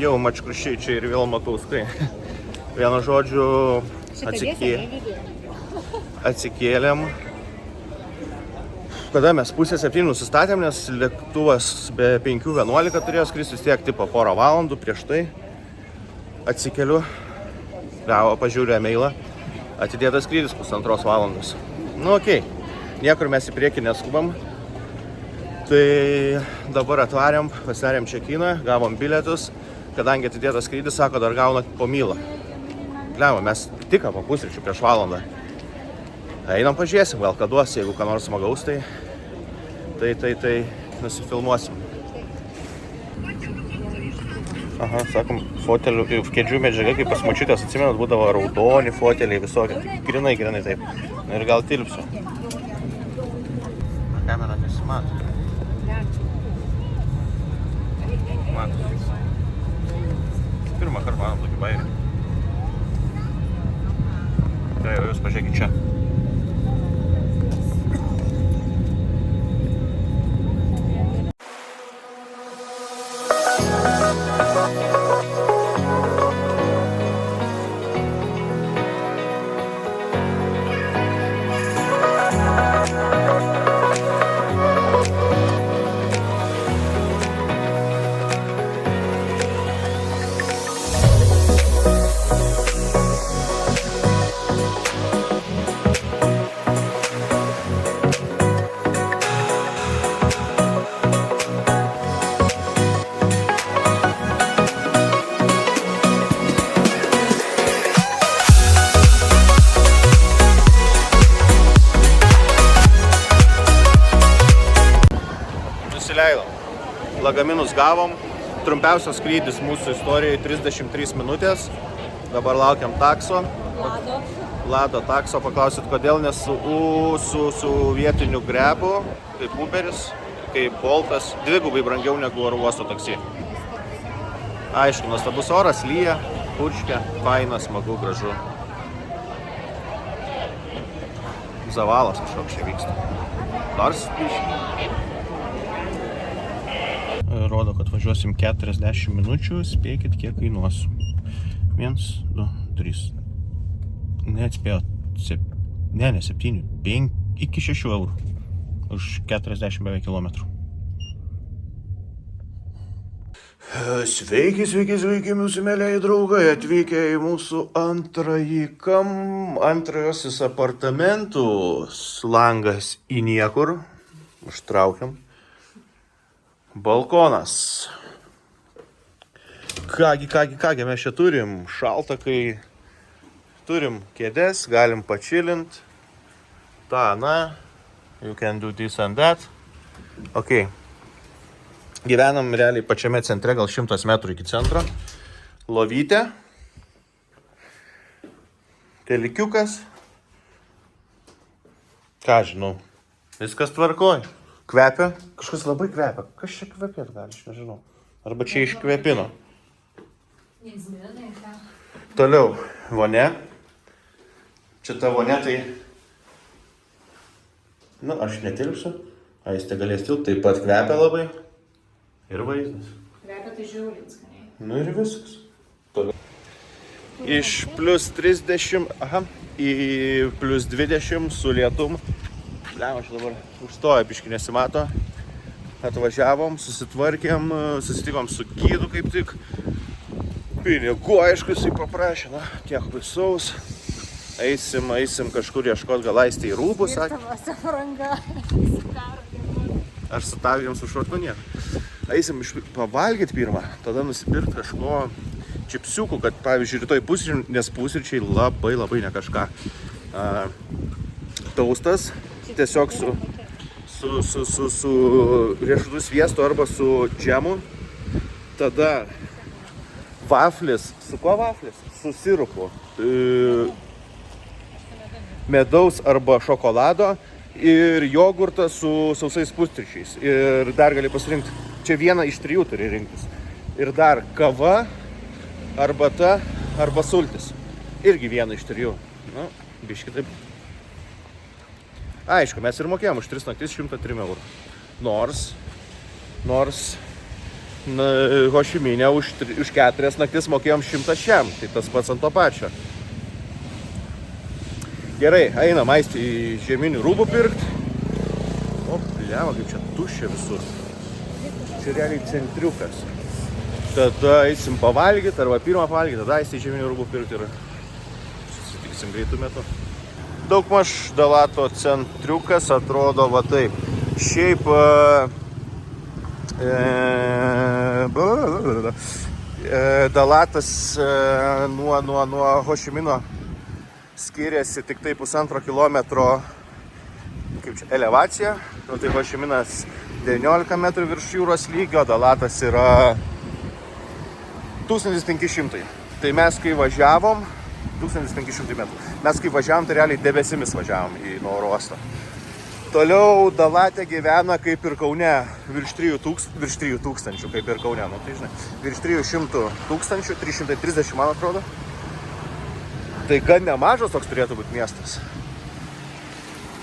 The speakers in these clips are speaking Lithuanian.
Jau Mačkrušiai čia ir vėl Makauskai. Vienu žodžiu atsikėlėm. Kada mes 6:30 nusistatėm, nes lėktuvas be 5:11 turėjo skristi vis tiek tipo porą valandų prieš tai. Atsikeliu, pažiūriu e-mailą, atidėtas skrydis 1,5 valandos. Nu okei, niekur mes į priekį neskubam. Tai dabar atvarėm, pasidarėm čekiną, gavom bilietus. Kadangi atidėtas skrydis, sako, dar gaunat po mylą. Gliavo, mes tik po pusryčių prieš valandą. Einam pažiūrėsim, gal ką duos, jeigu ką nors smagaus, tai nusifilmuosim. Aha, sakom, fotelių, kėdžių medžiaga, kaip pas močiutės, atsimenat, būdavo raudoni foteliai visokie. Grinai taip. Ir gal tilpsiu. Kamera nesimato. Matos. Pirmą kartą manom tokį bairį. Tai jau jūs pažiūrėkit čia. Lagaminus gavom, trumpiausias skrydis mūsų istorijoje 33 minutės. Dabar laukiam takso. Lado takso, paklausit kodėl, nes su vietiniu grebu, kaip Uberis, kaip Boltas, dvigubai brangiau negu oro uosto taksi. Aišku, nuostabus oras, lyja, purškia, faina, smagu, gražu. Zavalas kažkoks čia vyksta. Nors biškį. Rodo, kad važiuosim 40 minučių, spėkit, kiek kainuos. 1, 2, 3. Neatspėjo. Ne 7, 5, iki 6 eurų. Už 40 beveik kilometrų. Sveiki, mūsų mėlyje draugai, atvykę į mūsų antrajosius apartamentus. Langas į niekur. Užtraukiam. Balkonas. Kągi mes čia turim. Šalta, kai turim kėdes, galim pačilint. You can do this and that. Ok. Gyvenam realiai pačiame centre, gal 100 metrų iki centro. Lovytė. Telikiukas. Ką žinau. Viskas tvarkoj. Kvepia. Kažkas labai kvepia. Kas čia kvepėt gali, aš nežinau. Arba čia iškvepino. Toliau. Vonia. Čia ta vonia, tai... Nu, aš netilpsiu. Aistė galės tilpti. Taip pat kvepia labai. Ir vaizdas. Kvepia tai žiauriai skaniai. Nu ir viskas. Toliau. Iš plus 30, į plus 20 su lietum. Aš dabar užstoju, biškį nesimato. Atvažiavom, susitvarkėm, susitikom su gidu kaip tik. Pinigų, aišku, jisai paprašė, tiek baisaus. Eisim kažkur ieškot, gal Aistė į rūbus, sakė. Ar su tavigiam sušokno nieko. Eisim pavalgyti pirmą, tada nusipirkti kažko čipsiukų, kad pavyzdžiui rytoj pusryčiai, nes pusryčiai labai ne kažką. Taustas. Tiesiog su riešutų sviestu arba su džemu. Tada vaflis. Su kuo vaflis? Su sirupu. Medaus arba šokolado ir jogurtas su sausais pusryčiais. Ir dar gali pasirinkti. Čia vieną iš 3 turi rinktis. Ir dar kava, arbata arba sultis. Irgi vieną iš 3. Nu, biškį taip Aišku, mes ir mokėjom už 3 naktis 103 eurų. Nors Hošiminė už 4 naktis mokėjom 100 šiam. Tai tas pats ant to pačio. Gerai, einam aisti į žieminių rūbų pirkt. O, bliava, kaip čia tuščia visur. Čia realiai centriukas. Tada eisim pavalgyti, arba pirmą pavalgyti, tada eisim į žieminių rūbų pirkt ir susitiksim greitų metų. Daugmaž Dalato centriukas atrodo va taip. Šiaip Dalatas nuo Hošimino skiriasi tik tai 1,5 kilometro kaip čia, elevacija. Nu, tai Hošiminas 19 metrų virš jūros lygio, Dalatas yra 1500. Tai mes kai važiavom, 1500 metrų. Mes kai važiavom, tai realiai debesimis važiavom į oro uostą. Toliau Dalate gyvena kaip ir Kaune virš 3000, kaip ir Kaune, nu tai žinai, virš 300 000, 330 man atrodo. Tai gan nemažas toks turėtų būti miestas.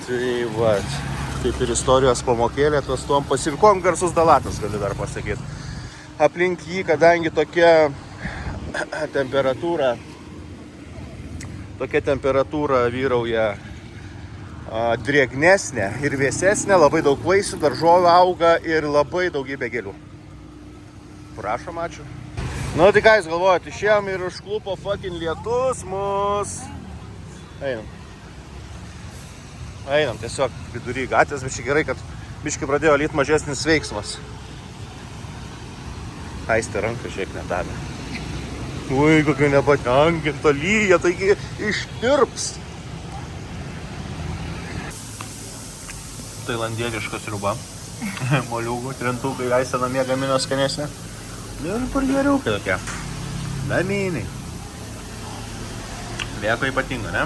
Tai va, kaip ir istorijos pamokėlė, tos tuom pasivikom garsus Dalatas, gali dar pasakyti. Aplink jį, kadangi tokia temperatūra vyrauja drėgnesnė ir vėsesnė, labai daug vaisių, daržovių auga ir labai daugybė gėlių. Prašom, ačiū. Nu, tai ką jūs galvojate, išėjom ir užklupo fucking lietus mus. Einam tiesiog vidury gatvės, bet čia gerai, kad biškai pradėjo lyt mažesnis veiksmas. Aistė ranką šiek nedavė. Ui, kokio nepatenkinto lyja, taigi ištirps. Tailandietiška sriuba. Moliūgų, trintukai, Aistė namie gamino skanesnė. Ir burgeriukai tokie. Naminiai. Nieko ypatingo, ne?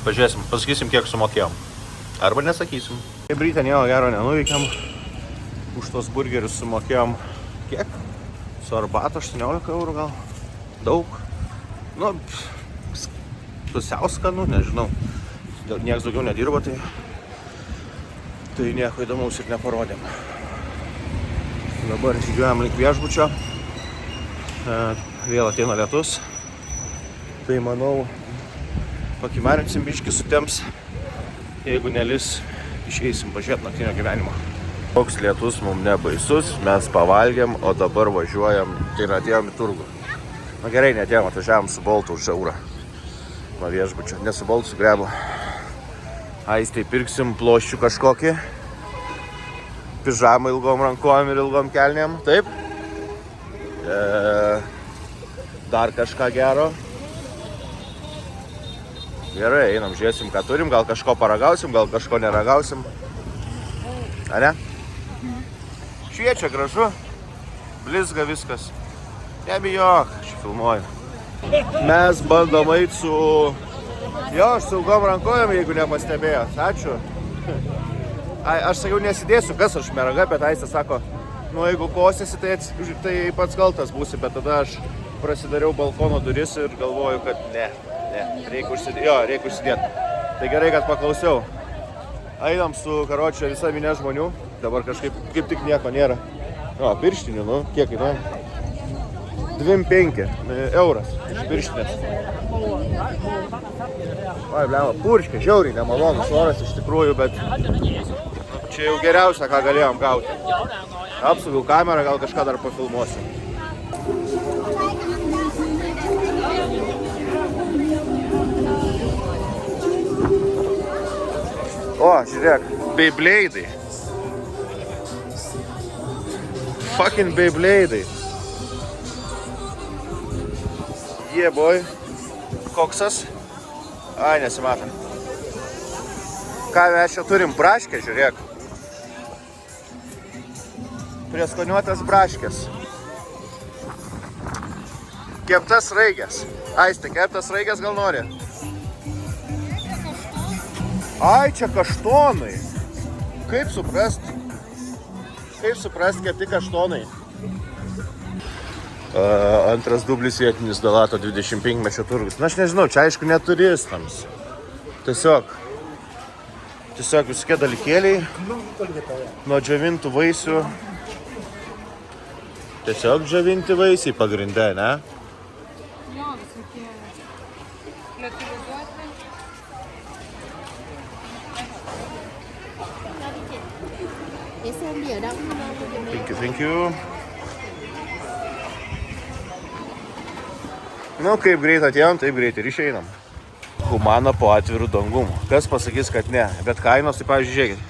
Pažiūrėsim, pasakysim, kiek sumokėjom. Arba nesakysim. Kaip ryte nieko gero nenuveikėm. Už tos burgerius sumokėjom kiek? Su arbata 18 eurų gal. Daug. Nu, pusiau skanu, nežinau. Niekas daugiau nedirba, tai nieko įdomaus ir neparodėm. Dabar žygiuojam link viešbučio. Vėl ateina lietus. Tai manau, pakimarinsim biškį sutems. Jeigu nelis, išeisim pažiūrėti naktinio gyvenimo. Toks lietus mums nebaisus, mes pavalgėm, o dabar važiuojam, tai atėjom į turgų. Na gerai, neatėjom, atvažiavom su Boltu už eurą. Nuo viešbučio, ne su Boltu, su Grebu. Aistai pirksim ploščių kažkokį. Pižamą ilgom rankom ir ilgom kelnėm, taip. Dar kažką gero. Gerai, einam, žiūrėsim, ką turim, gal kažko paragausim, gal kažko neragausim. A ne? Šviečia gražu, blizga viskas. Nebijok, aš filmuoju. Mes bandom eit su... Jo, aš su ilgom rankovėm, jeigu nepastebėjot. Ačiū. Aš sakiau, nesidėsiu, kas aš meraga, bet Aistė sako, nu jeigu kosėsi, tai pats kaltas būsi, bet tada aš prasidariau balkono duris ir galvoju, kad reikia užsidėti. Tai gerai, kad paklausiau. Einam su karočio visa minė žmonių, dabar kažkaip kaip tik nieko nėra. O, pirštinių, nu, kiek kainuoja? 2,5 euras iš pirštinės. Oi, blema, purškė, žiauriai nemalonus oras iš tikrųjų, bet čia jau geriausia, ką galėjom gauti. Apsugiau kamerą, gal kažką dar pafilmuosiu. O, žiūrėk, Beyblade'ai. Fucking Beyblade'ai. Jie, boy. Koksas. Ai, nesimato. Ką mes čia turim? Braškę, žiūrėk. Prieskoniuotas braškės. Keptas raigės. Aistė, keptas raigės gal nori? Ai, čia kaštonai. Kaip suprast? Kaip suprast, kepti kaštonai? Antras dublis vietinis Dalato 25-mečio turgus. Na, aš nežinau, čia aišku ne turistams. Tiesiog Tiesiog visokie dalykėliai. Nuo džiovintų vaisių. Tiesiog džiovinti vaisiai pagrinde, ne? Jo, visokie lietuvizduoti. Thank you. Nu, kaip greit atėjom, taip greit ir išeinam. Humana po atvirų dangum. Kas pasakys, kad ne. Bet kainos, tai pavyzdžiui, žiūrėkit.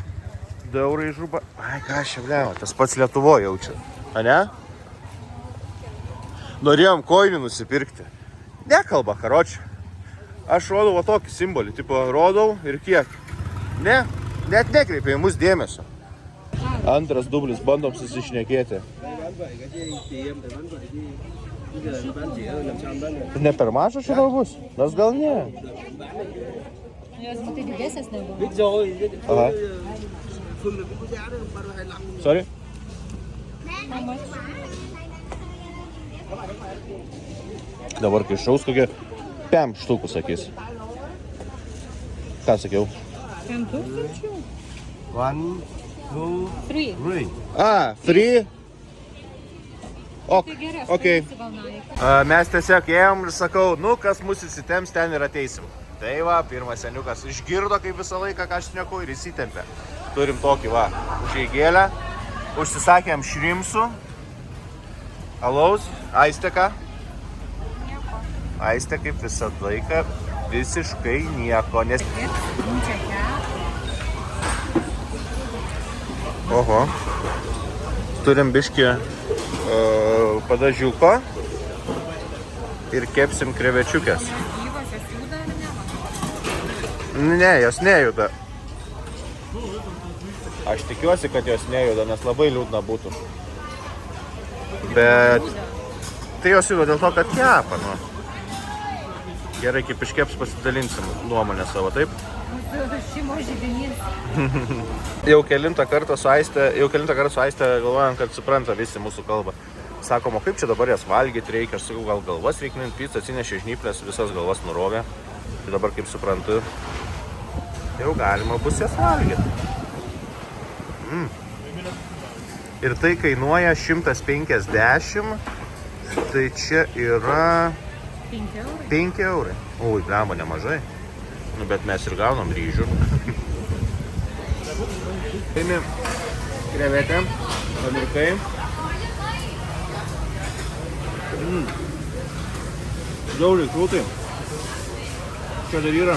2 eurai žuba. Ai, ką aš čia blema, tas pats Lietuvoje jaučia. A ne? Norėjom koinį nusipirkti. Nekalba, karočią. Aš rodau va tokį simbolį, tipo rodau ir kiek. Ne, net nekreipia į mus dėmesio. Antras dublis, bandom susišnekėti. Ne per mažas čia gal bus? Nes gal ne. Jos matai didesnės negu. Aha. Sorry? Dabar kai šaus kokie 5 štukų sakys. Ką sakiau? 5000? 1, 2, 3. 3. Free? Ok, Tai gerai, aš ok. turėsiu gal Nike. Mes tiesiog ėjom ir sakau, nu kas mus įsitemps, ten ir ateisim. Tai va, pirmas seniukas išgirdo kaip visą laiką, ką aš šneku ir įsitempė. Turim tokį va, užeigėlę. Užsisakėm šrimsų. Alaus, Aistė ką? Aistė kaip visą laiką visiškai nieko, nes... Oho. Turim biškį padažiuko ir kepsim krevečiukės. Gyvos jos juda ar ne? Ne, jos nejuda. Aš tikiuosi, kad jos nejuda, nes labai liūdna būtų. Bet tai jos juda dėl to, kad kepa, nu. Gerai, kaip iškeps pasidalinsim nuomonę savo, taip? Mūsų šeimos židinys. Jau kelintą kartą su Aiste galvojam, kad supranta visi mūsų kalbą. Sakom, o kaip čia dabar jas valgyti reikia? Aš sakau, gal galvas reikia mint pizza, atsinešė žnyplės, visas galvas nurovė. Tai dabar, kaip suprantu, jau galima bus jas valgyti. Ir tai kainuoja 150, tai čia yra 5 eurai. 5 eurai. Ui, blemba, nemažai. Nu, bet mes ir gaunam ryžių. Paimi krevetę, pamirkai. Žiauriai krūtai. Čia dar yra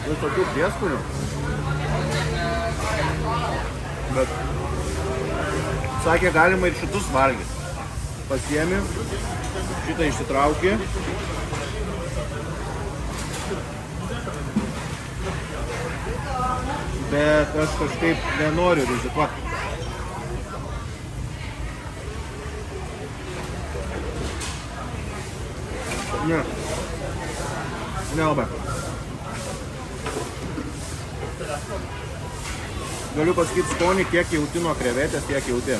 visokių prieskonių. Bet sakė, galima ir šitus valgyti. Pasiemi, šitą išsitrauki. Bet aš kažkaip nenoriu rizikuoti. Ne. Nelabai. Galiu pasakyti skonį, kiek jauti nuo krevetės, tiek jauti.